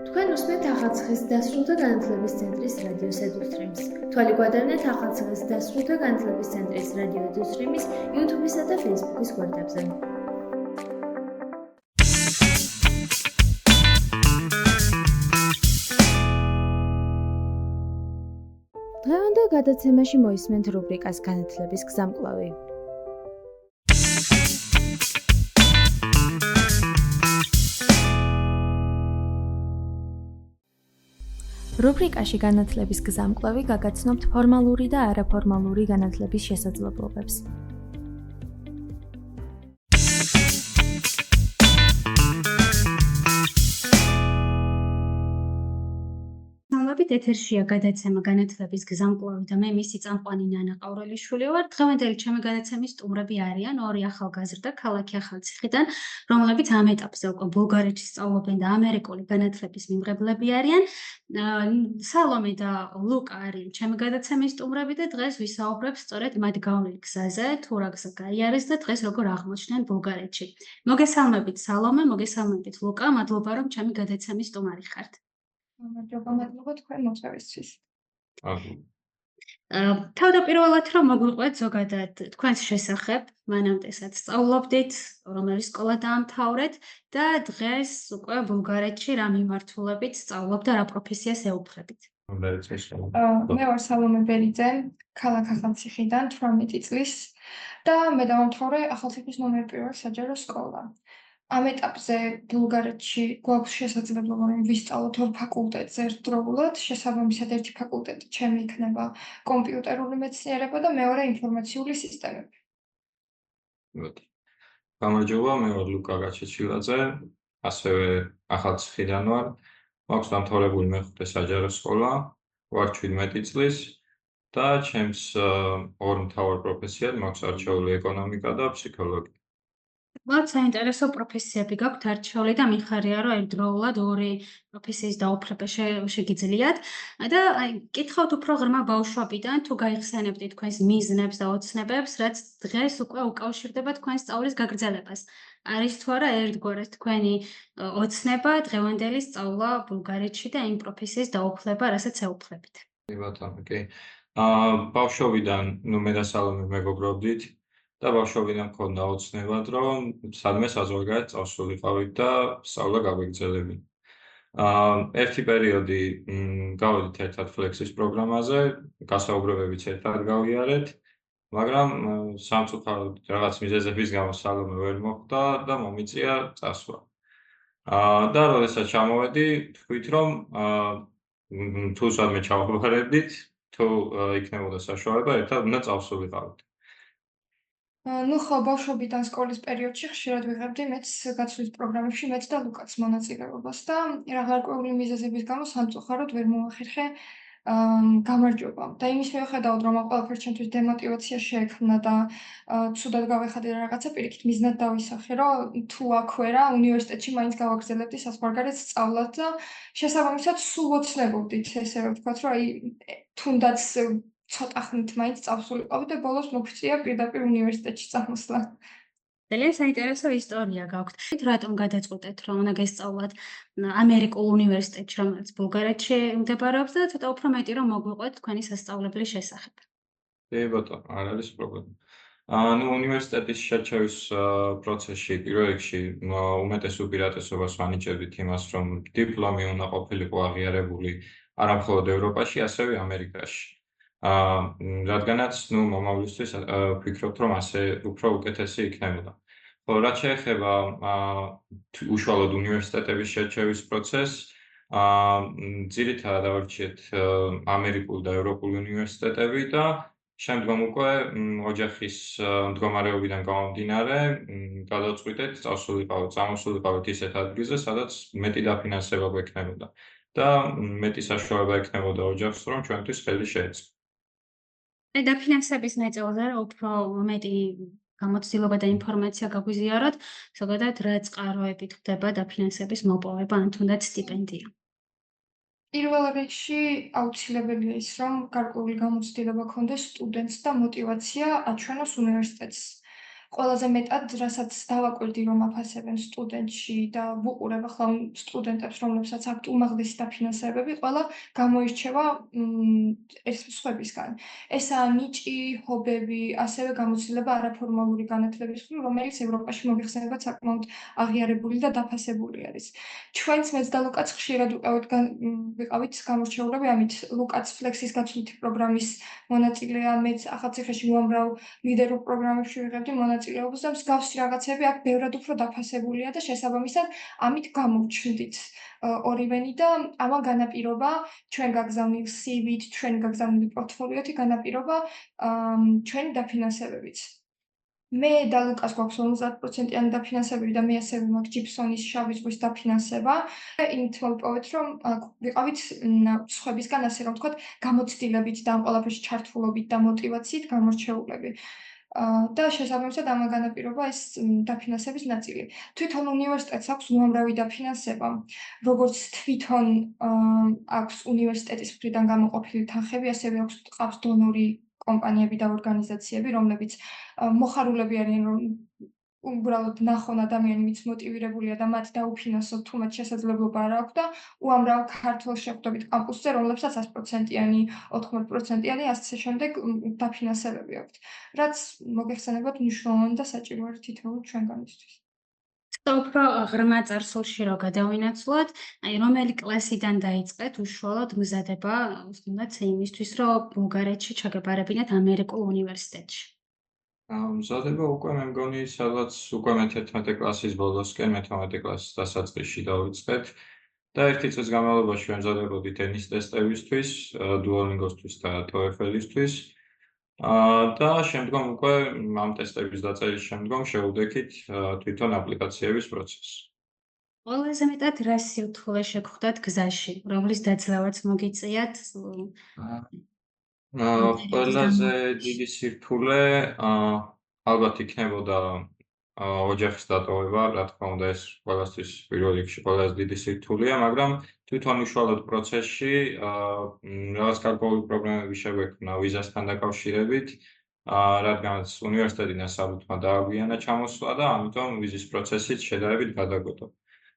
თქვენ უსმენთ ახალციხის დასრულთა განათლების ცენტრის რადიო ედუსტრიმს. თვალი გვადარნეთ ახალციხის დასრულთა განათლების ცენტრის რადიო ედუსტრიმის YouTube-ისა და Facebook-ის გვერდებზე. დღევანდელ გადაცემაში მოისმენთ რუბრიკას განათლების გზამკვლევი. რუბრიკაში განათლების გზამკვლევი გაგაცნობთ ფორმალური და არაფორმალური განათლების შესაძლებლობებს. მოგესალმებით, ეთერშია გადაცემა განათლების გზამკვლევი და მე მისი წამყვანი ნანა ყავრელიშვილი ვარ. დღევანდელი ჩემი გადაცემის სტუმრები არიან ორი ახალგაზრდა ქალაქი ახალციხიდან, რომლებიც ამ ეტაპზე უკვე ბულგარეთში სწავლობენ და ამერიკული განათლების მიმღებლები არიან. სალომე და ლუკა არიან ჩემი გადაცემის სტუმრები და დღეს ვისაუბრებ სწორედ მათ გავლილ გზაზე, თუ რა გზა გაიარეს და დღეს როგორ აღმოჩნდნენ ბულგარეთში. მოგესალმებით სალომე, მოგესალმებით ლუკა, მადლობა რომ ჩემი გადაცემის სტუმარი ხართ. მადლობა თქვენ მოწვევისთვის. თავდაპირველად რომ მოგვიყვეთ ზოგადად თქვენს შესახებ, მანამდე სადაც სწავლობდით, რომელი სკოლა დაამთავრეთ და დღეს უკვე ბულგარეთში რა მიმართულებით სწავლობთ და რა პროფესიას ეუფლებით? მე ვარ სალომე ბერიძე, ქალაქ ახალციხიდან 18 წლის და მე დავამთავრე ახალციხის ნომერ 1 საჯარო სკოლა. ამ ეტაპზე ბულგარეთში გვაქვს შესაძლებლობა რომ ვისწავლოთ ორ ფაკულტეტზე ერთდროულად, შესაბამისად ერთი ფაკულტეტი ჩემი იქნება კომპიუტერული მეცნიერება და მეორე ინფორმაციული სისტემები. გამარჯობა, მე ვარ ლუკა გაჩეჩილაძე, ასევე ახალციხიდან ვარ. მაქვს დამთავრებული მეხუთე საჯარო სკოლა, ვარ 17 წლის და ჩემს ორ მთავარ პროფესიად მაქვს არჩეული ეკონომიკა და ფსიქოლოგია. Wat საინტერესო პროფესიები გაქვთ არჩეული და მიხარია რომ ერთდროულად ორი პროფესიის დაუფლება შეგიძლიათ და კითხავთ უფრო ღრმა ბავშვობიდან თუ გაიხსენებდით თქვენს მიზნებს და ოცნებებს, რაც დღეს უკვე უკავშირდება თქვენს სწავლის გაგრძელებას. არის თუ არა ერთგვარად თქვენი ოცნება დღევანდელი სწავლა ბულგარეთში და იმ პროფესიის დაუფლება, რასაც ეუფლებით? ბატონო, კი. ბავშვობიდან მე და სალომე მეგობრობდით. და ბავშვობიდან მქონდა ოცნება, რომ სადმე საზღვარგარეთ წავსულიყავით და სწავლა გაგვიგრძელებინა. ერთი პერიოდი გავედით ერთად ფლექსის პროგრამაზე, გასაუბრებებიც ერთად გავიარეთ, მაგრამ სამწუხაროდ რაღაც მიზეზების გამო სალომე ვერ მოხვდა და მომიწია წასვლა. და როდესაც ჩამოვედი, თქვით რომ თუ სადმე ჩავაბარებდით, თუ იქნებოდა საშუალება, ერთად უნდა წავსულიყავით. ხო, ბავშვობიდან სკოლის პერიოდში ხშირად ვიღებდი მეც გაცვლის პროგრამებში მეც და ლუკაც მონაწილეობას და რა გარკვეული მიზეზების გამო სამწუხაროდ ვერ მოახერხე გამარჯობა. და იმის მიუხედავად, რომ ამ ყველაფერს ჩემთვის დემოტივაცია შეექმნა და ცუდად გავეხადე რაღაცა, პირიქით მიზნად დავისახე, რომ თუ აქვე რა უნივერსიტეტში მაინც გავაგრძელებდი საზღვარგარეთ სწავლას და შესაბამისად სულ ოცნებობდით, ესე ვთქვათ, რომ აი თუნდაც ცოტა ხნით მაინც წავსულიყავი და ბოლოს მოგწია პირდაპირ უნივერსიტეტში წამოსვლა. ძალიან საინტერესო ისტორია გაქვთ. რატომ გადაწყვეტეთ, რომ უნდა გესწავლათ ამერიკულ უნივერსიტეტში, რომელიც ბულგარეთში მდებარეობს და ცოტა უფრო მეტი რომ მოგვიყვეთ თქვენი სასწავლებლის შესახებ? კი ბატონო, არ არის პრობლემა. უნივერსიტეტის შერჩევის პროცესში პირველ რიგში უმეტეს უპირატესობას ვანიჭებდით იმას, რომ დიპლომი უნდა ყოფილიყო აღიარებული არა მხოლოდ ევროპაში, ასევე ამერიკაში. რადგანაც მომავლისთვის ვფიქრობთ, რომ ასე უფრო უკეთესი იქნებოდა. ხოლო რაც შეეხება უშუალოდ უნივერსიტეტების შერჩევის პროცესს, ძირითადად ავარჩიეთ ამერიკულ და ევროპულ უნივერსიტეტები და შემდგომ უკვე ოჯახის მდგომარეობიდან გამომდინარე გადავწყვიტეთ წამოსულიყავით ისეთ ადგილზე, სადაც მეტი დაფინანსება გვექნებოდა და მეტი საშუალება ექნებოდა ოჯახს, რომ ჩვენთვის ხელი შეეწყო. დაფინანსების ნაწილზე უფრო მეტი გამოცდილება და ინფორმაცია გაგვიზიაროთ, ზოგადად რა წყაროებით ხდება დაფინანსების მოპოვება ან თუნდაც სტიპენდია? პირველ რიგში აუცილებელია ის, რომ გარკვეული გამოცდილება ჰქონდეს სტუდენტს და მოტივაცია აჩვენოს უნივერსიტეტს. ყველაზე მეტად, რასაც დავაკვირდი, რომ აფასებენ სტუდენტში და ვუყურებ ახლა სტუდენტებს, რომლებსაც აქვთ უმაღლესი დაფინანსებები, ყველა გამოირჩევა ეს სხვებისგან. ესაა ნიჭი, ჰობები, ასევე გამოცდილება არაფორმალური განათლების მხრივ, რომელიც ევროპაში მოიხსენებათ საკმაოდ აღიარებული და დაფასებული არის. ჩვენც მეც და ლუკაც ხშირად ვიყავით გამორჩეულები ამით. ლუკაც ფლექსის გაცვლითი პროგრამის მონაწილეა, მეც ახალციხეში უამრავ ლიდერულ პროგრამებში ვიღებდი მონაწილეობას და მსგავსი რაღაცები აქ ბევრად უფრო დაფასებულია და შესაბამისად ამით გამოვჩნდით ორივენი და ამან განაპირობა ჩვენ გაგზავნილ CV-თ, ჩვენ გაგზავნილი პორტფოლიოთი განაპირობა ჩვენი დაფინანსებებით. მე და ლუკას გვაქვს 50%-იანი დაფინანსებები და მე ასევე მაქვს ჯიბსონის შავი ზღვის დაფინანსება. იმით მოვიპოვეთ, რომ ვიყავით სხვებისგან, ასე რომ ვთქვათ, გამოცდილებით და ამ ყველაფერში ჩართულობით და მოტივაციით გამორჩეულები. და შესაბამისად ამან განაპირობა ეს დაფინანსების ნაწილი. თვითონ უნივერსიტეტს აქვს უამრავი დაფინანსება, როგორც თვითონ აქვს უნივერსიტეტის მხრიდან გამოყოფილი თანხები, ასევე აქვს დონორი კომპანიები და ორგანიზაციები, რომლებიც მოხარულები არიან, რომ უბრალოდ ნახონ ადამიანი, ვინც მოტივირებულია და მათ დაუფინანსოთ, თუ მათ შესაძლებლობა არ აქვს და უამრავ ქართველს შეხვდებით კამპუსზე, რომლებსაც 100%-იანი, 90%-იანი, ასე შემდეგ დაფინანსებები აქვთ, რაც მოგეხსენებათ მნიშვნელოვანი და საჭირო არის თითოეულ ჩვენგანისთვის. უფრო ღრმა წარსულში რო გადავინაცვლოთ, აი რომელი კლასიდან დაიწყეთ უშუალოდ მზადება, თუნდაც იმისთვის, რომ ბულგარეთში ჩაგეპარებინათ ამერიკულ უნივერსიტეტში? მზადება უკვე მე მგონი, სადღაც უკვე მე-11 კლასის ბოლოსკენ, მე-12 კლასის დასაწყისში დავიწყეთ და ერთი წლის განმავლობაში ვემზადებოდით ენის ტესტებისთვის, Duolingo-სთვის და TOEFL-ისთვის. და შემდგომ უკვე ამ ტესტების დაწერის შემდგომ შევუდექით თვითონ აპლიკაციების პროცესს. ყველაზე მეტად რა სირთულე შეგხვდათ გზაში, რომლის დაძლევაც მოგიწიათ? ყველაზე დიდი სირთულე ალბათ იქნებოდა ოჯახის დატოვება, რა თქმა უნდა ეს ყველასთვის პირველ რიგში ყველაზე დიდი სირთულეა, მაგრამ თვითონ უშუალოდ პროცესში რაღაც გარკვეული პრობლემები შეგვექმნა ვიზასთან დაკავშირებით, რადგანაც უნივერსიტეტი ნასაბუთმა დააგვიანა ჩამოსვლა და ამიტომ ვიზის პროცესიც შედარებით გადაგვედა.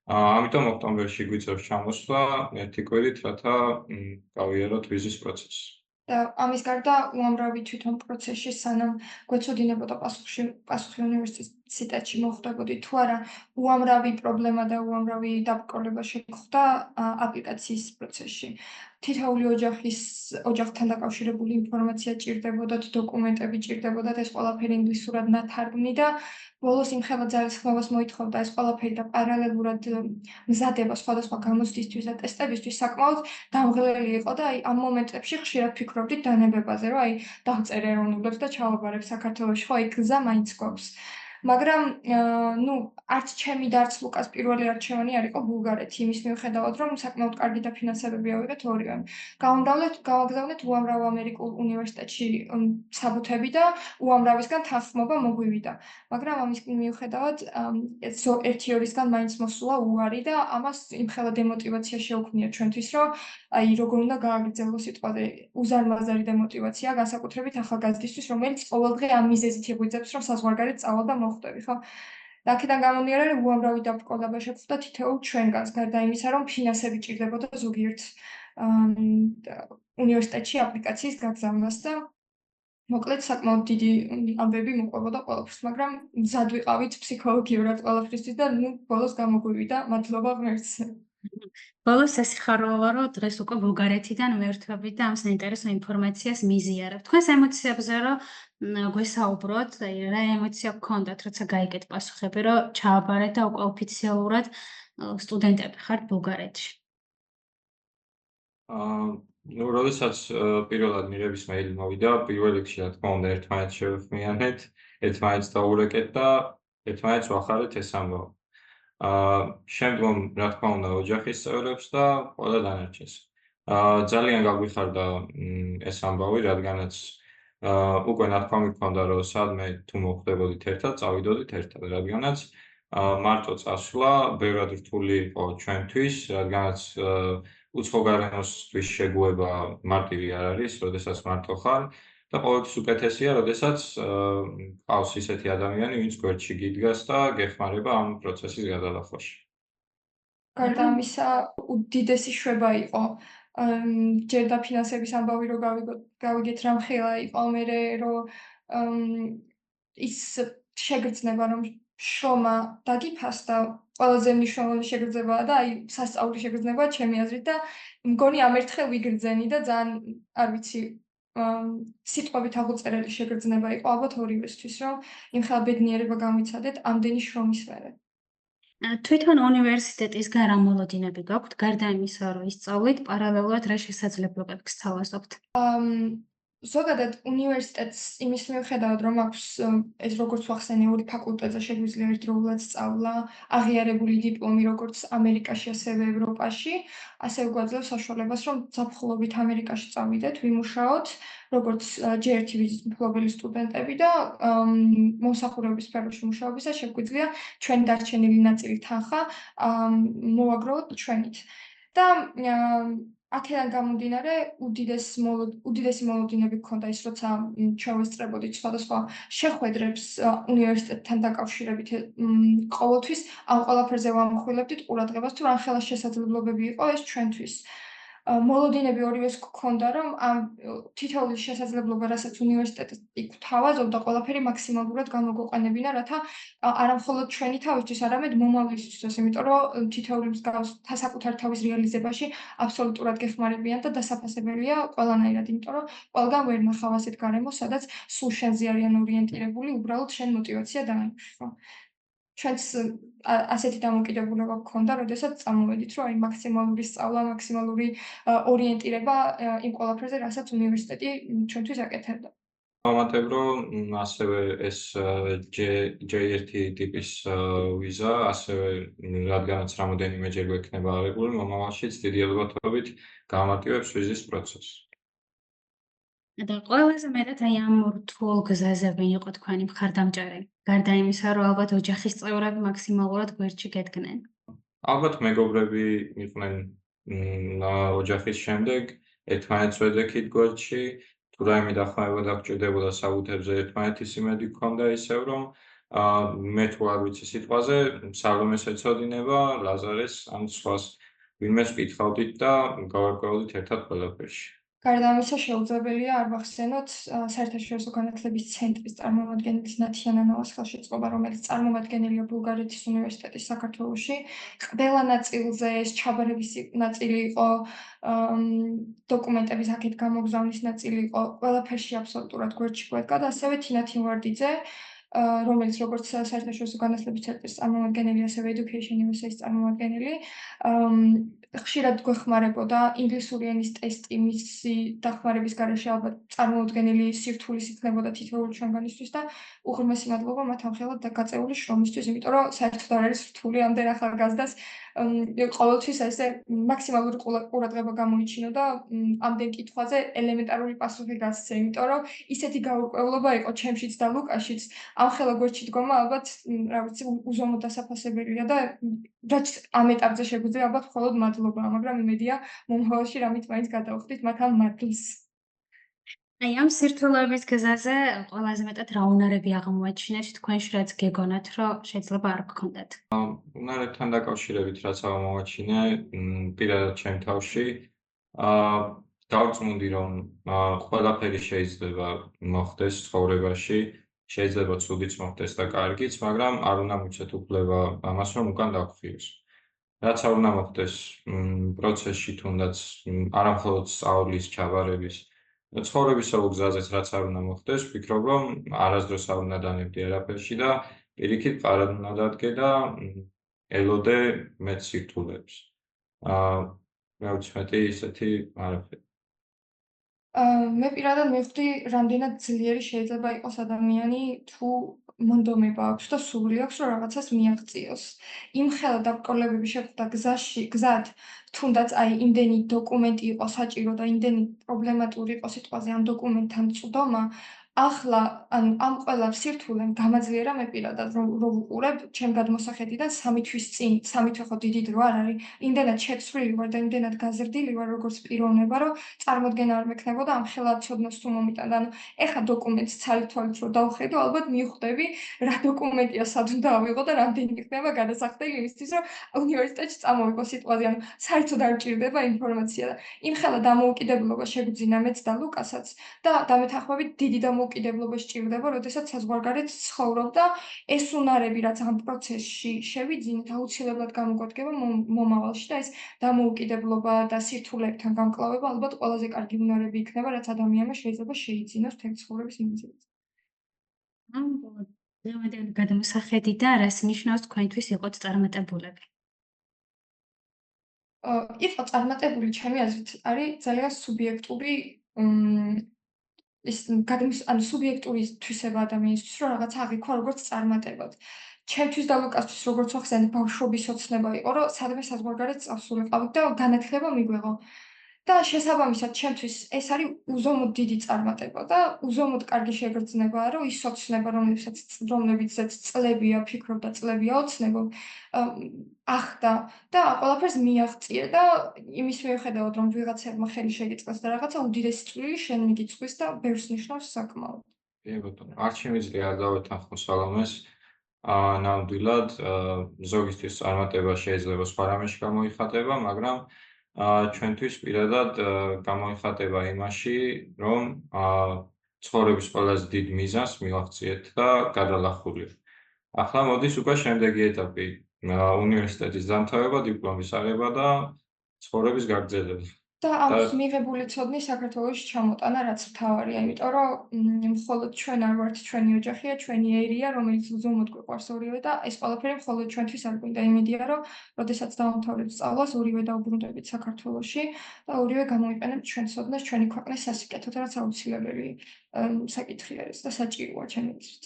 ამიტომ ოქტომბერში გვიწევს ჩამოსვლა ერთი კვირით, რათა გავიაროთ ვიზის პროცესი. და ამის გარდა უამრავი თვითონ პროცესში სანამ გვეცოდინებოდა პასუხი უნივერსიტეტში მოხვდებოდი თუ არა, უამრავი პრობლემა და უამრავი დაბრკოლება შეგვხვდა აპლიკაციის პროცესში. თითოეული ოჯახთან დაკავშირებული ინფორმაცია ჭირდებოდათ, დოკუმენტები ჭირდებოდათ, ეს ყველაფერი ინგლისურად ნათარგმნი და ბოლოს იმხელა ძალისხმევას მოითხოვდა ეს ყველაფერი და პარალელურად მზადება სხვადასხვა გამოცდისთვის და ტესტებისთვის საკმაოდ დამღლელი იყო და აი ამ მომენტებში ხშირად ფიქრობდით დანებებაზე, რომ აი დავწერ ეროვნულებს და ჩავაბარებ საქართველოში, ხო აი გზა მაინც გვაქვს. მაგრამ არც ჩემი და არც ლუკას პირველი არჩევანი არ იყო ბულგარეთი, იმის მიუხედავად, რომ საკმაოდ კარგი დაფინანსებები ავიღეთ ორივემ. გავაგზავნეთ უამრავ ამერიკულ უნივერსიტეტში საბუთები და უამრავისგან თანხმობა მოგვივიდა. მაგრამ ამის მიუხედავად ერთი ორისგან მაინც მოსულა უარი და ამას იმხელა დემოტივაცია შეუქმნია ჩვენთვის, რომ აი როგორ უნდა გააგრძელო სიტყვაზე უზარმაზარი დემოტივაცია, განსაკუთრებით ახალგაზრდისთვის, რომელიც ყოველდღე ამ მიზეზით იღვიძებს, რომ საზღვარგარეთ წავალ და მოხვდები, ხო? და აქედან გამომდინარე, უამრავი დაბრკოლება შეგვხვდა თითოეულ ჩვენგანს, გარდა იმისა, რომ ფინანსები ჭირდებოდა ზოგიერთ უნივერსიტეტში აპლიკაციის გაგზავნას და მოკლედ საკმაოდ დიდი ამბები მოყვებოდა ყველაფერს, მაგრამ მზად ვიყავით ფსიქოლოგიურად ყველაფრისთვის და ბოლოს გამოგვივიდა, მადლობა ღმერთს. ბოლოს სასიხარულოა, რომ დღეს უკვე ბულგარეთიდან მერთვებით და ამ საინტერესო ინფორმაციას მიზიარებთ. თქვენს ემოციებზე რომ გვესაუბროთ, რა ემოცია გქონდათ, როცა გაიგეთ პასუხები, რომ ჩააბარეთ და უკვე ოფიციალურად სტუდენტები ხართ ბულგარეთში? როდესაც პირველად მიღების მეილი მოვიდა, პირველ რიგში რა თქმა უნდა ერთმანეთს შევეხმიანეთ, ერთმანეთს დაურეკეთ და ერთმანეთს ვახარეთ ეს ამბავი. შემდგომ რა თქმა უნდა ოჯახის წევრებს და ყველა დანარჩენს. ძალიან გაგვიხარდა ეს ამბავი, რადგანაც უკვე ნათქვამი გქონდა, რომ სადმე თუ მოხვდებოდით ერთად, წავიდოდით ერთად, რადგანაც მარტო წასვლა ბევრად რთული იყო ჩვენთვის, რადგანაც უცხო გარემოსთვის შეგუება მარტივი არ არის, როდესაც მარტო ხარ და ყოველთვის უკეთესია, როდესაც ყავს ისეთი ადამიანი, ვინც გვერდში გიდგას და გეხმარება ამ პროცესის გადალახვაში. გარდა ამისა, უდიდესი შვება იყო. ჯერ დაფინანსების ამბავი რომ გავიგეთ რამხელა იყო, მერე რომ ის შეგრძნება, რომ შრომა დაგიფასდა, ყველაზე მნიშვნელოვანი შეგრძნებაა და აი სასწაული შეგრძნებაა ჩემი აზრით და მგონი ამ ერთხელ ვიგრძენი და ძალიან არ ვიცი, სიტყვებით აღუწერელი შეგრძნება იყო ალბათ ორივესთვის, რომ იმხელა ბედნიერება გამვიცადეთ ამდენი შრომის მერე. თვითონ უნივერსიტეტისგან რა მოლოდინები გაქვთ, გარდა იმისა, რომ ისწავლით, პარალელურად რა შესაძლებლობებს გთავაზობთ? ზოგადად უნივერსიტეტს იმის მიუხედავად, რომ აქვს ეს როგორც ვახსენე, ორი ფაკულტეტზე შეგვიძლია ერთდროულად სწავლა, აღიარებული დიპლომი როგორც ამერიკაში, ასევე ევროპაში, ასევე გვაძლევს საშუალებას, რომ ზაფხულობით ამერიკაში წავიდეთ, ვიმუშაოთ, როგორც J1 ვიზის მფლობელი სტუდენტები და მომსახურების სფეროში მუშაობისას შეგვიძლია ჩვენი დარჩენილი ნაწილი თანხა მოვაგროვოთ ჩვენით. და აქედან გამომდინარე უდიდესი მოლოდინები გქონდა ის, როცა ჩვენ ვესწრებოდით სხვადასხვა შეხვედრებს უნივერსიტეტთან დაკავშირებით, ყოველთვის ამ ყველაფერზე ვამახვილებდით ყურადღებას, თუ რამხელა შესაძლებლობები იყო ეს ჩვენთვის. მოლოდინები ორივეს გქონდა, რომ ამ თითოეული შესაძლებლობა, რასაც უნივერსიტეტი გვთავაზობდა, ყველაფერი მაქსიმალურად გამოგვეყენებინა, რათა არა მხოლოდ ჩვენი თავისთვის, არამედ მომავლისთვისაც, იმიტომ რომ თითოეული მსგავს საკუთარი თავის რეალიზებაში აბსოლუტურად გეხმარებიან და დასაფასებელია ყველანაირად, იმიტომ რომ ყველგან ვერ ნახავ ასეთ გარემოს, სადაც სულ შენზე არიან ორიენტირებული, უბრალოდ შენ მოტივაცია დაემუქრა. ჩვენც ასეთი დამოკიდებულება გქონდა, როდესაც წამოვედით, რომ აი მაქსიმალური სწავლა, მაქსიმალური ორიენტირება იმ ყველაფერზე, რასაც უნივერსიტეტი ჩვენთვის აკეთებდა. ვამატებ, რომ ასევე ეს J1 ტიპის ვიზა, ასევე რადგანაც რამოდენიმეჯერ გვექნება აღებული, მომავალშიც დიდი ალბათობით გამარტივებს ვიზის პროცესს. და ყველაზე მეტად აი ამ რთულ გზაზე ვინ იყო თქვენი მხარდამჭერი? გარდა იმისა, რომ ალბათ ოჯახის წევრები მაქსიმალურად გვერდში გედგნენ. ალბათ მეგობრები იყვნენ ოჯახის შემდეგ, ერთმანეთს ვედექით გვერდში, თუ რაიმე დახმარება დაგჭირდებოდა საბუთებზე ერთმანეთის იმედი გქონდა ისევ, რომ მე თუ არ ვიცი სიტყვაზე, სალომეს ეცოდინება, ლაზარეს ან სხვას ვინმეს ვკითხავდით და გავარკვევლდით ერთად ყველაფერში. გარდა ამისა, შეუძლებელია არ ვახსენოთ საერთაშორისო განათლების ცენტრის წარმომადგენლის ნათია ნანავას ხელშეწყობა, რომელიც წარმომადგენელია ბულგარეთის უნივერსიტეტის საქართველოში. ყველა ნაწილზე ეს ჩაბარების ნაწილი იყო, დოკუმენტების აქეთ გამოგზავნის ნაწილი იყო, ყველაფერში აბსოლუტურად გვერდში გვედგა და ასევე თინა თინვარდიძე, რომელიც როგორც საერთაშორისო განათლების ცენტრის წარმომადგენელი, ასევე Education USA-ის წარმომადგენელი, ხშირად გვეხმარებოდა ინგლისური ენის ტესტი მისი დახმარების გარეშე ალბათ წარმოუდგენელი სირთულის იქნებოდა თითოეული ჩვენგანისთვის და უღრმესი მადლობა მათ ამხელად გაწეული შრომისთვის, იმიტომ რომ საერთოდ არ არის რთული ამდენ ახალგაზრდას ყოველთვის ესე მაქსიმალური ყურადღება გამოიჩინო და ამდენ კითხვაზე ელემენტარული პასუხი გასცე, იმიტომ რომ ისეთი გაურკვევლობა იყო ჩემშიც და ლუკაშიც, ამხელა გვერდში დგომა ალბათ რა ვიცი უზომოდ დასაფასებელია და რაც ამ ეტაპზე შეგვიძლია ალბათ მხოლოდ მადლობა, მაგრამ იმედია მომავალში რამით მაინც გადავხდით მათ ამ მადლს. აი ამ სირთულეების გზაზე ყველაზე მეტად რა უნარები აღმოაჩინეთ თქვენში, რაც გეგონათ, რომ შეიძლება არ გქონდათ? უნარებთან დაკავშირებით რაც აღმოაჩინე, პირადად ჩემ თავში, დავწმუნდი, რომ ყველაფერი შეიძლება მოხდეს ცხოვრებაში, შეიძლება ცუდიც მოხდეს და კარგიც, მაგრამ არ უნდა მივცეთ უფლება ამას, რომ უკან დავხვიოს. რაც არ უნდა მოხდეს პროცესში, თუნდაც არა მხოლოდ სწავლის, ჩაბარების, ცხოვრებისეულ გზაზეც რაც არ უნდა მოხდეს, ვფიქრობ, რომ არასდროს არ უნდა დანებდე არაფერში და პირიქით პარად უნდა დადგე და ელოდე მეტ სირთულეებს. რა ვიცი, მეტი ისეთი არაფერი. მე პირადად მივხვდი, რამდენად ძლიერი შეიძლება იყოს ადამიანი, თუ მონდომება აქვს და სურვილი აქვს, რომ რაღაცას მიაღწიოს. იმხელა დაბრკოლებები შეხვდა გზად, თუნდაც აი იმდენი დოკუმენტი იყო საჭირო და იმდენი პრობლემატური იყო სიტყვაზე ამ დოკუმენტთან წვდომა, ახლა ამ ყველა სირთულემ გამაძლიერა მე პირადად რომ ვუყურებ ჩემ გადმოსახედიდან 3 თვის წინ, 3 თვე ხო დიდი დრო არ არის. იმდენად შეცვლილი ვარ და იმდენად გაზრდილი ვარ როგორც პიროვნება, რომ წარმოდგენა არ მექნებოდა ამ ხელად ცოდნას თუ მომიტანდა. ანუ ეხა დოკუმენტს ცალ-თვალით რო დავხედო, ალბათ მივხვდები რა დოკუმენტია სად უნდა ავიღო და რამდენი იქნება გადასახდელი იმისთვის, რომ უნივერსიტეტში წამოვიყო სიტყვაზე. ანუ საერთოდ არ მჭირდება ინფორმაცია და იმ ხელა დამოუკიდებლობა შეგვძინა მეც და ლუკასაც და დამეთანხმებით დიდი დამოუკიდებლობა სჭირდება, როდესაც საზღვარგარეთ ცხოვრობ და ეს უნარები, რაც ამ პროცესში შევიძინეთ, აუცილებლად გამოგვადგება მომავალში და ეს დამოუკიდებლობა და სირთულეებთან გამკლავება ალბათ ყველაზე კარგი უნარები იქნება, რაც ადამიანმა შეიძლება შეიძინოს მთელი ცხოვრების მანძილზე. ამ დღევანდელი გადმოსახედიდან რას ნიშნავს თქვენთვის იყოთ წარმატებულები? იყო წარმატებული ჩემი აზრით არის ძალიან სუბიექტური ანუ სუბიექტური თვისება ადამიანისთვის, რომ რაღაცა აღიქვა როგორც წარმატებად. ჩემთვის და ლუკასთვის როგორც ვახსენე, ბავშვობის ოცნება იყო, რომ სადმე საზღვარგარეთ წავსულიყავით და განათლება მიგვეღო. და შესაბამისად ჩემთვის ეს არის უზომოდ დიდი წარმატება და უზომოდ კარგი შეგრძნებაა, რომ ის ოცნება, რომლებიცაც წლებია ფიქრობ და წლებია ოცნებობ, ახდა და ყველაფერს მიაღწიე და იმის მიუხედავად, რომ ვიღაცებმა ხელი შეგიწყეს და რაღაცა უდიდესი წვლილი შენ მიგიწვის და ბევრს ნიშნავს საკმაოდ. კი ბატონო, არ შემიძლია არ დავეთანხმო სალომეს. ნამდვილად, ზოგისთვის წარმატება შეიძლება სხვა რამეში გამოიხატება, მაგრამ ჩვენთვის პირადად გამოიხატება იმაში, რომ ცხოვრების ყველაზე დიდ მიზანს მივახციეთ და გადალახულით. ახლა მოდის უკვე შემდეგი ეტაპი, უნივერსიტეტის დამთავრება, დიპლომის აღება და ცხოვრების გაგრძელება. და ამის მიღებული ცოდნი საქართველოში ჩამოტანა, რაც მთავარია, იმიტომ რომ მხოლოდ ჩვენ არ ვართ ჩვენი ოჯახია, ჩვენი ერია, რომელიც უზომოდ გვიყვარს ორივე და ეს ყველაფერი მხოლოდ ჩვენთვის არ გვინდა. იმედია, რომ როდესაც დავამთავრებთ სწავლას, ორივე დავუბრუნდებით საქართველოში და ორივე გამოიყენებთ ჩვენ ცოდნას ჩვენი ქვეყნის სასიკეთოდ, რაც აუცილებელი საკითხი არის და საჭიროა ჩემი აზრით.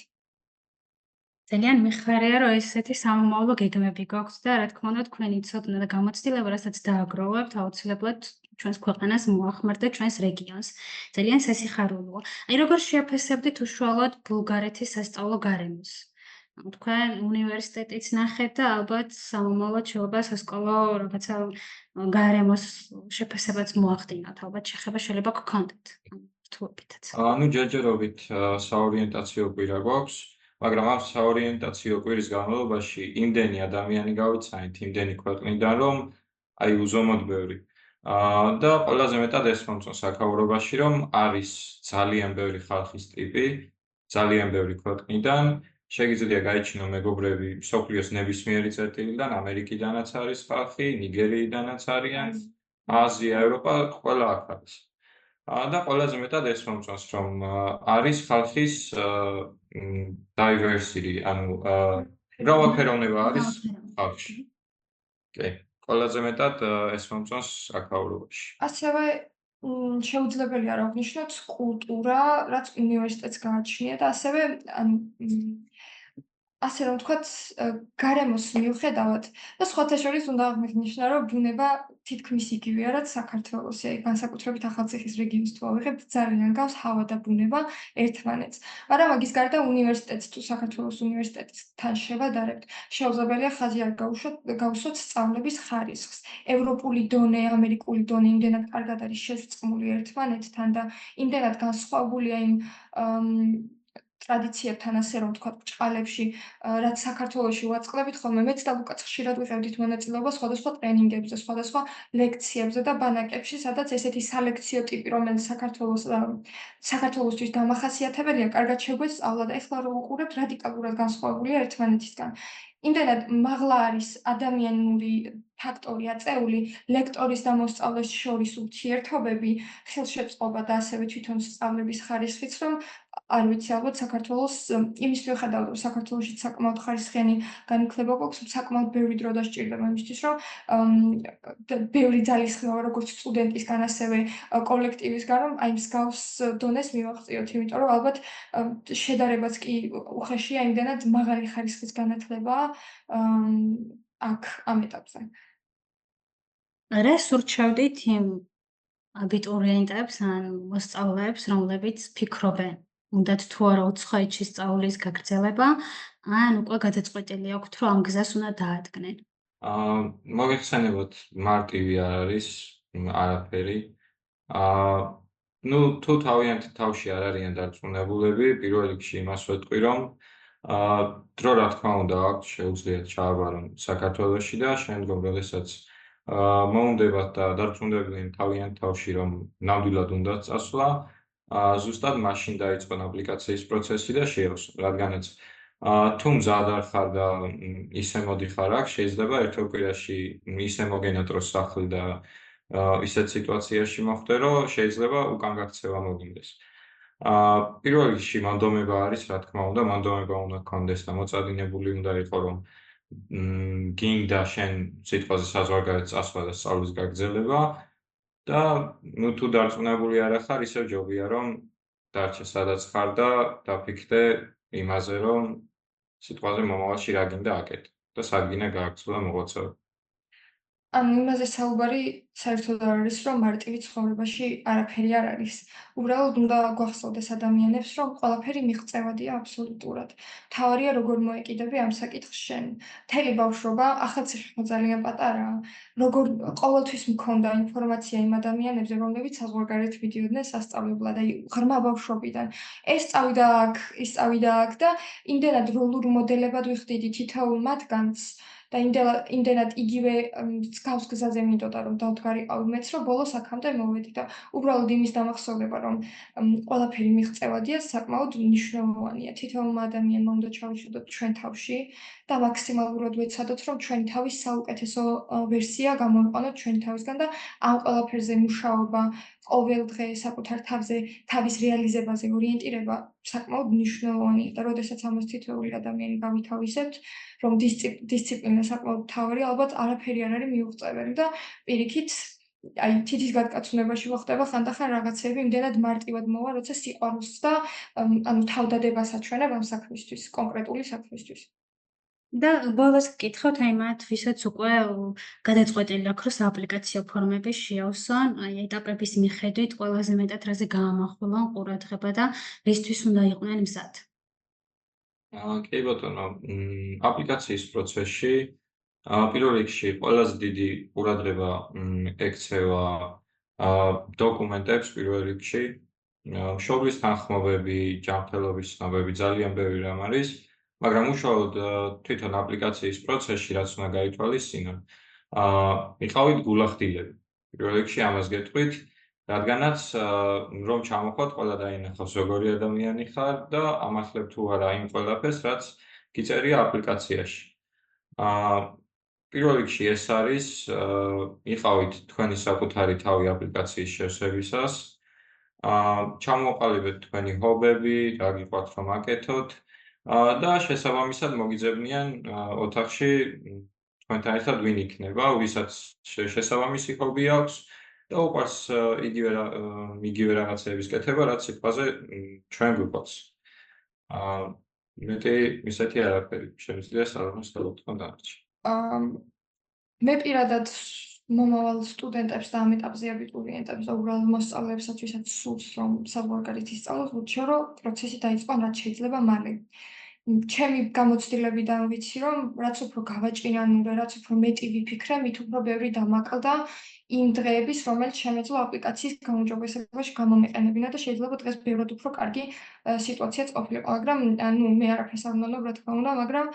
ძალიან მიხარია, რომ ესეთი სამომავლო გეგმები გაქვთ და რა თქმა უნდა თქვენი ცოდნა და გამოცდილება, რასაც დააგროვებთ, აუცილებლად ჩვენს ქვეყანას მოახმართ და ჩვენს რეგიონს. ძალიან სასიხარულოა. აი როგორ შეაფასებდით უშუალოდ ბულგარეთის სასწავლო გარემოს? თქვენ უნივერსიტეტიც ნახეთ და ალბათ სამომავლოდ შეუძლია სასკოლო რაღაცა გარემოს შეფასებაც მოახდინოთ. ალბათ შეხება შეიძლება გქონდეთ რთულობითაც. ანუ ჯერჯერობით საორიენტაციო კვირა გვაქვს, მაგრამ ამ საორიენტაციო კვირის განმავლობაში იმდენი ადამიანი გავიცანით, იმდენი ქვეყნიდან, რომ აი უზომოდ ბევრი. და ყველაზე მეტად ეს მომწონს აქაურობაში, რომ არის ძალიან ბევრი ხალხის ტიპი, ძალიან ბევრი ქვეყნიდან. შეგიძლია გაიჩინო მეგობრები მსოფლიოს ნებისმიერი წერტილიდან, ამერიკიდანაც არის ხალხი, ნიგერიიდანაც არიან, აზია, ევროპა, ყველა აქ არის. და ყველაზე მეტად ეს მომწონს, რომ არის ხალხის diversity, ანუ მრავალფეროვნება არის ხალხში. კი, ყველაზე მეტად ეს მომწონს აქაურობაში. ასევე შეუძლებელია რა ვნიშნოთ კულტურა, რაც უნივერსიტეტს გააჩნია და ასევე ასე რომ ვთქვათ, გარემოს მიუხედავად და სხვათა შორის უნდა აღნიშნო, რომ ბუნება თითქმის იგივეა, რაც საქართველოში. აი განსაკუთრებით ახალციხის რეგიონს თუ ავიღებთ, ძალიან გავს ჰავა და ბუნება ერთმანეთს. მაგრამ მაგის გარდა უნივერსიტეტს თუ საქართველოს უნივერსიტეტთან შევადარებთ, შეუძლებელია ხაზი არ გავუსვათ სწავლების ხარისხს. ევროპული დონე, ამერიკული დონე იმდენად კარგად არის შერწყმული ერთმანეთთან და იმდენად განსხვავებულია იმ ტრადიციებთან, ასე რომ ვთქვათ, ბრჭყალებში, რაც საქართველოში ვაწყდებით ხოლმე. მეც და ლუკაც ხშირად ვიღებდით მონაწილეობა სხვადასხვა ტრენინგებზე, სხვადასხვა ლექციებზე და ბანაკებში, სადაც ესეთი სალექციო ტიპი, რომელიც საქართველოსთვის დამახასიათებელია, კარგად შეგვესწავლა და ეხლა რო ვუყურებთ, რადიკალურად განსხვავებულია ერთმანეთისგან. იმდენად მაღლა არის ადამიანური ფაქტორი აწეული, ლექტორის და მოსწავლეს შორის ურთიერთობები, ხელშეწყობა და ასევე თვითონ სწავლების ხარისხიც, რომ არ ვიცი, ალბათ საქართველოს იმის მიუხედავად, რომ საქართველოშიც საკმაოდ ხარისხიანი განათლება გვაქვს, საკმაოდ ბევრი დრო დასჭირდება იმისთვის, რომ ბევრი ძალისხმევა როგორც სტუდენტისგან, ასევე კოლექტივისგან, რომ აი მსგავს დონეს მივაღწიოთ, იმიტომ რომ ალბათ შედარებაც კი უხეშია, იმდენად მაღალი ხარისხის განათლებაა აქ ამ ეტაპზე. რას ურჩევდით იმ აბიტურიენტებს ან მოსწავლეებს, რომლებიც ფიქრობენ უნდათ თუ არა უცხოეთში სწავლის გაგრძელება, ან უკვე გადაწყვეტილი აქვთ, რომ ამ გზას უნდა დაადგნენ? მოგეხსენებათ, მარტივი არ არის არაფერი. ნუ თუ თავიანთი თავში არ არიან დარწმუნებულები, პირველ რიგში იმას ვეტყვი, რომ დრო რა თქმა უნდა აქვთ, შეუძლიათ ჩააბარონ საქართველოში და შემდგომ, როდესაც მოუნდებათ და დარწმუნდებიან თავიანთ თავში, რომ ნამდვილად უნდათ წასვლა, ზუსტად მაშინ დაიწყონ აპლიკაციის პროცესი და შეავსონ, რადგანაც თუ მზად არ ხარ და ისე მოდიხარ აქ, შეიძლება ერთ კვირაში ისე მოგენატროს სახლი და ისეთ სიტუაციაში მოხვდე, რომ შეიძლება უკან გაქცევა მოგინდეს. პირველ რიგში მონდომება არის, რა თქმა უნდა, მონდომება უნდა გქონდეს და მოწადინებული უნდა იყო, რომ გინდა შენ სიტყვაზე საზღვარგარეთ წასვლა და სწავლის გაგრძელება და ნუ თუ დარწმუნებული არ ხარ, ისევ ჯობია, რომ დარჩე სადაც ხარ და დაფიქრდე იმაზე, რომ სიტყვაზე მომავალში რა გინდა აკეთო და სად გინდა გააგრძელო მოღვაწეობა. იმაზე საუბარი საერთოდ არ არის, რომ მარტივი ცხოვრებაში არაფერი არ არის. უბრალოდ უნდა გვახსოვდეს ადამიანებს, რომ ყველაფერი მიღწევადია აბსოლუტურად. მთავარია როგორ მოეკიდები ამ საკითხს შენ. მთელი ბავშვობა, ახალციხე ხო ძალიან პატარაა. როგორ ყოველთვის მქონდა ინფორმაცია იმ ადამიანებზე, რომლებიც საზღვარგარეთ მიდიოდნენ სასწავლებლად, აი ღრმა ბავშვობიდან. ეს წავიდა აქ, ის წავიდა აქ და იმდენად როლურ მოდელებად ვიხდიდი თითოეულ მათგანს და იმდენად იგივე მსგავს გზაზე მინდოდა, რომ დავდგარიყავი მეც, რომ ბოლოს აქამდე მოვედი და უბრალოდ იმის დამახსოვრება, რომ ყველაფერი მიღწევადია, საკმაოდ მნიშვნელოვანია. თითოეულმა ადამიანმა უნდა ჩავიშვიდოთ ჩვენ თავში და მაქსიმალურად ვეცადოთ, რომ ჩვენი თავის საუკეთესო ვერსია გამოიყვანოთ ჩვენი თავისგან და ამ ყველაფერზე მუშაობა, ყოველ დღე საკუთარ თავზე, თავის რეალიზებაზე ორიენტირება საკმაოდ მნიშვნელოვანია და როდესაც ამას თითოეული ადამიანი გავითავისებთ, რომ დისციპლინა საკმაოდ მთავარი, ალბათ არაფერი არ არის მიუღწეველი და პირიქით აი თითის გატკაცუნებაში მოხდება ხანდახან რაღაცები იმდენად მარტივად მოვა, როცა სიყვარულს და ანუ თავდადებას აჩვენებ ამ საქმისთვის, კონკრეტული საქმისთვის. და ბოლოს გკითხავთ აი მათ, ვისაც უკვე გადაწყვეტილი აქვს, რომ სააპლიკაციო ფორმები შეავსონ, აი ეტაპების მიხედვით ყველაზე მეტად რაზე გაამახვილონ ყურადღება და რისთვის უნდა იყვნენ მზად? კი ბატონო, აპლიკაციის პროცესში პირველ რიგში ყველაზე დიდი ყურადღება ექცევა დოკუმენტებს პირველ რიგში, მშობლის თანხმობები, ჯანმრთელობის ცნობები, ძალიან ბევრი რამ არის, მაგრამ უშუალოდ თვითონ აპლიკაციის პროცესში რაც უნდა გაითვალისწინოთ, მიყავით გულახდილები. პირველ რიგში ამას გეტყვით, რადგანაც რომ ჩამოხვათ, ყველა დაინახავს როგორი ადამიანი ხარ და ამახლებ თუ არა იმ ყველაფერს, რაც გიწერია აპლიკაციაში. პირველ რიგში ეს არის, იყავით თქვენი საკუთარი თავი აპლიკაციის შევსებისას, ჩამოყალიბეთ თქვენი ჰობები, რა გიყვართ რომ აკეთოთ და შესაბამისად მოგიძებნიან ოთახში თქვენთან ერთად ვინ იქნება, ვისაც შესაბამისი ჰობი აქვს და უყვარს იგივე რაღაცების კეთება, რაც სიტყვაზე ჩვენ გვიყვარს. მეტი ისეთი არაფერი შემიძლია სალამოს დავუთქვან დანარჩენ. მე პირადად მომავალ სტუდენტებს და ამ ეტაპზე აბიტურიენტებს და უბრალოდ მოსწავლეებსაც, ვისაც სურს რომ საზღვარგარეთ ისწავლოს, ვუჩვენ, რომ პროცესი დაიწყონ რაც შეიძლება მალე. ჩემი გამოცდილებიდან ვიცი, რომ რაც უფრო გავაჭრიანურე, რაც უფრო მეტი ვიფიქრე, მით უფრო ბევრი დამაკლდა იმ დღეების, რომელიც შემეძლო აპლიკაციის გაუმჯობესებაში გამომეყენებინა და შეიძლება დღეს ბევრად უფრო კარგი სიტუაციაც ყოფილიყო, მაგრამ ნუ მე არაფერს არ ვმოვნებ, რა თქმა უნდა, მაგრამ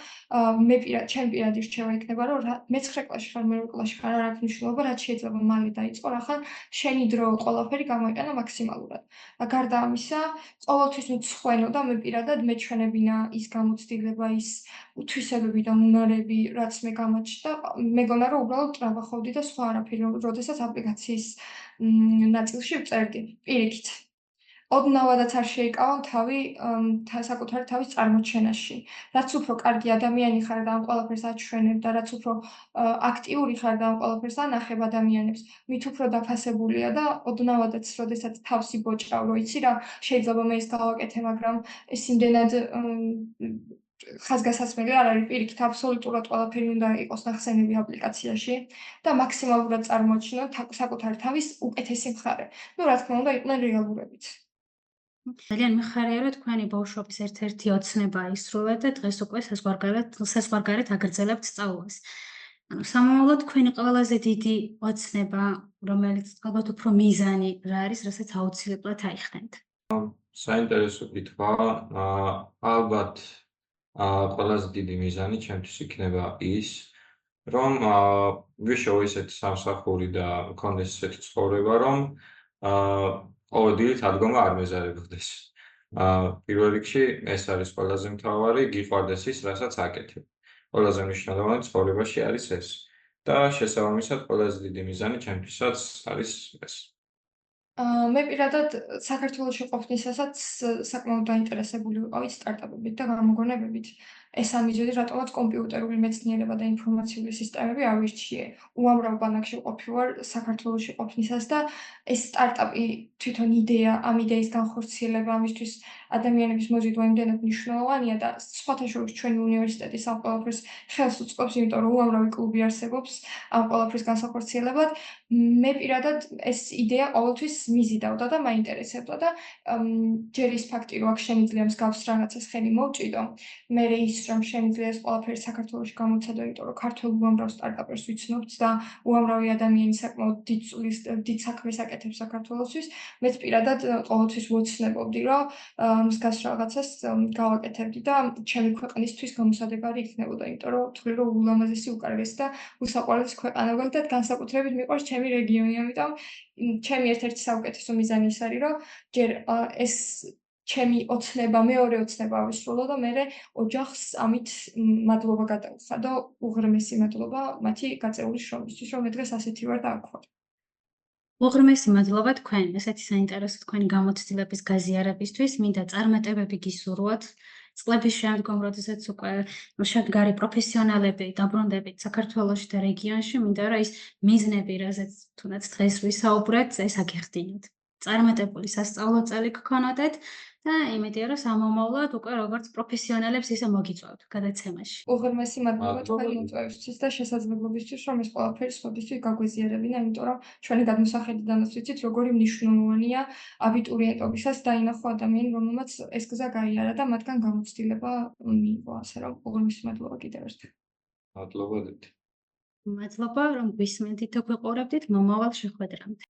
ჩემი პირადი რჩევა იქნება, რომ მე-9 კლასში ხარ, მე-8 კლასში ხარ, არ აქვს მნიშვნელობა, რაც შეიძლება მალე დაიწყო, რახან შენი დრო ყველაფერი გამოიყენო მაქსიმალურად. გარდა ამისა, ყოველთვის მცხვენო და მე პირადად მეჩვენებინა ის გამოცდილება, ის უთვისებები და უნარები, რაც მე გამაჩნდა, მეგონა რომ უბრალოდ ტრაბახობდი და სხვა არაფერი, როდესაც აპლიკაციის ნაწილში ვწერდი. პირიქით. ოდნავადაც არ შეიკავონ თავი საკუთარი თავის წარმოჩენაში. რაც უფრო კარგი ადამიანი ხარ და ამ ყველაფერს აჩვენებ და რაც უფრო აქტიური ხარ და ამ ყველაფერს ანახებ ადამიანებს, მით უფრო დაფასებულია და ოდნავადაც, როდესაც თავს იბოჭავ, რომ იცი რა, შეიძლება მე ეს გავაკეთე, მაგრამ ეს იმდენად ხაზგასაცმელი არ არის, პირიქით, აბსოლუტურად ყველაფერი უნდა იყოს ნახსენები აპლიკაციაში და მაქსიმალურად წარმოაჩინოთ საკუთარი თავის უკეთესი მხარე. ნუ რა თქმა უნდა, იყვნენ რეალურებიც. ძალიან მიხარია, რომ თქვენი ბავშვობის ერთ-ერთი ოცნება ისრულეთ და დღეს უკვე საზღვარგარეთ აგრძელებთ სწავლას. ანუ სამომავლოდ თქვენი ყველაზე დიდი ოცნება, რომელიც ალბათ უფრო მიზანი რა არის, რასაც აუცილებლად აიხდენთ? საინტერესო კითხვა. ალბათ ყველაზე დიდი მიზანი ჩემთვის იქნება ის, რომ ვიშოვო ისეთი სამსახური და მქონდეს ისეთი ცხოვრება, რომ ყოველ დილით ადგომა არ მეზარებოდეს. პირველ რიგში ეს არის ყველაზე მთავარი, გიყვარდეს ის, რასაც აკეთებ. ყველაზე მნიშვნელოვანი ცხოვრებაში არის ეს. და შესაბამისად ყველაზე დიდი მიზანი ჩემთვისაც არის ეს. მე პირადად საქართველოში ყოფნისასაც საკმაოდ დაინტერესებული ვიყავი სტარტაპებით და გამოგონებებით. ეს ამიზოდი, რატომაც კომპიუტერული მეცნიერება და ინფორმაციული სისტემები ავირჩიე. უამრავ ბანაკში ვყოფი ვარ საქართველოში ყოფნისას და ეს სტარტაპი თვითონ იდეა, ამ იდეის განხორციელება, ამისთვის ადამიანების მოზიდვა იმდენად მნიშვნელოვანია და სხვათა შორის ჩვენი უნივერსიტეტის ამ ყველაფერს ხელს უწყობს, იმიტომ რომ უამრავი კლუბი არსებობს ამ ყველაფრის განსახორციელებლად. მე პირადად ეს იდეა ყოველთვის მიზიდავდა და მაინტერესებდა და ჯერ ის ფაქტი, რომ აქ შემიძლია მსგავს რაღაცას ხელი მოვჭიდო, მერე ის, რომ შემიძლია ეს ყველაფერი საქართველოში გამოცადო, იმიტომ რომ ქართველ უამრავ სტარტაპერს ვიცნობთ და უამრავი ადამიანი საკმაოდ დიდ საქმეს აკეთებს საქართველოსთვის, მეც პირადად ყოველთვის ვოცნებობდი, რომ მსგავს რაღაცას გავაკეთებდი და ჩემი ქვეყნისთვის გამოსადეგარი იქნებოდა, იმიტომ რომ ვთვლი, რომ ულამაზესი, უკარგესი და უსაყვარლესი ქვეყანა გვაქვს და განსაკუთრებით მიყვარს ჩემი რეგიონი, ამიტომ ჩემი ერთ-ერთი საუკეთესო მიზანი ის არის, რომ ჯერ ეს ჩემი ოცნება, მეორე ოცნება ავისრულო და მერე ოჯახს ამით მადლობა გადავუხადო, უღრმესი მადლობა მათი გაწეული შრომისთვის, რომ მე დღეს ასეთი ვარ და აქ ვარ. უღრმესი მადლობა თქვენ, ესეთი საინტერესო თქვენი გამოცდილების გაზიარებისთვის, მინდა წარმატებები გისურვოთ. წლების შემდგომ, როდესაც უკვე შეგარი პროფესიონალები დაბრუნდებით საქართველოში და რეგიონში, მინდა რომ ის მიზნები, რაზეც თუნდაც დღეს ვისაუბრეთ, ეს აგიხდინოთ. წარმატებული სასწავლო წელი გქონოდეთ და იმედია, რომ სამომავლოდ უკვე როგორც პროფესიონალებს ისე მოგიწვევთ გადაცემაში. უღრმესი მადლობა თქვენი მოწვევისთვის და შესაძლებლობისთვის, რომ ეს ყველაფერი სხვებისთვის გაგვეზიარებინა, იმიტომ რომ ჩვენი გადმოსახედიდანაც ვიცით, როგორი მნიშვნელოვანია აბიტურიენტობისას დაინახო ადამიანი, რომელმაც ეს გზა გაიარა და მათგან გამოცდილება მიიღო, ასე რომ უღრმესი მადლობა კიდევ ერთხელ. მადლობა დიდ. მადლობა, რომ გვისმენთ და გვიყურებდით მომავალ შეხვედრამდე.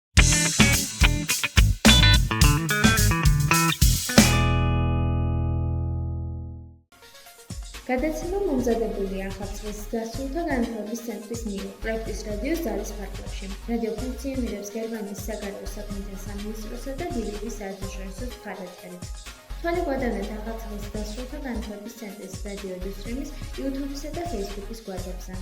გადაცემა მომზადებულია ახალწლის გასულთა განათლების ცენტრის მიერ პროექტის რადიოს ძალის ფარგლებში. რადიო ფუნქციონირებს გერმანიის საგარეო საქმეთა სამინისტროსა და დილივის საერთაშორისო მხარდაჭერით. თვალე გვადევნებთ ახალწლის გასულთა განათლების ცენტრის რადიო ილუსტრიმის YouTube-ისა და Facebook-ის გვერდებზე.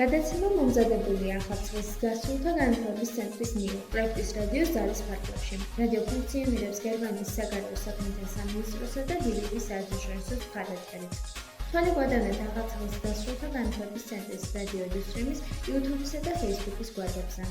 გადაცემა მომზადებულია ახალწლის გასულთა განათლების ცენტრის მიერ პროექტის რადიოს ძალის ფარგლებში. რადიო ფუნქციონირებს გერმანიის საგარეო საქმეთა სამინისტროსა და დილივის საერთაშორისო მხარდაჭერით. თვალე გვადევნებთ ახალწლის გასულთა განათლების ცენტრის რადიო ილუსტრიმის YouTube-ისა და Facebook-ის გვერდებზე.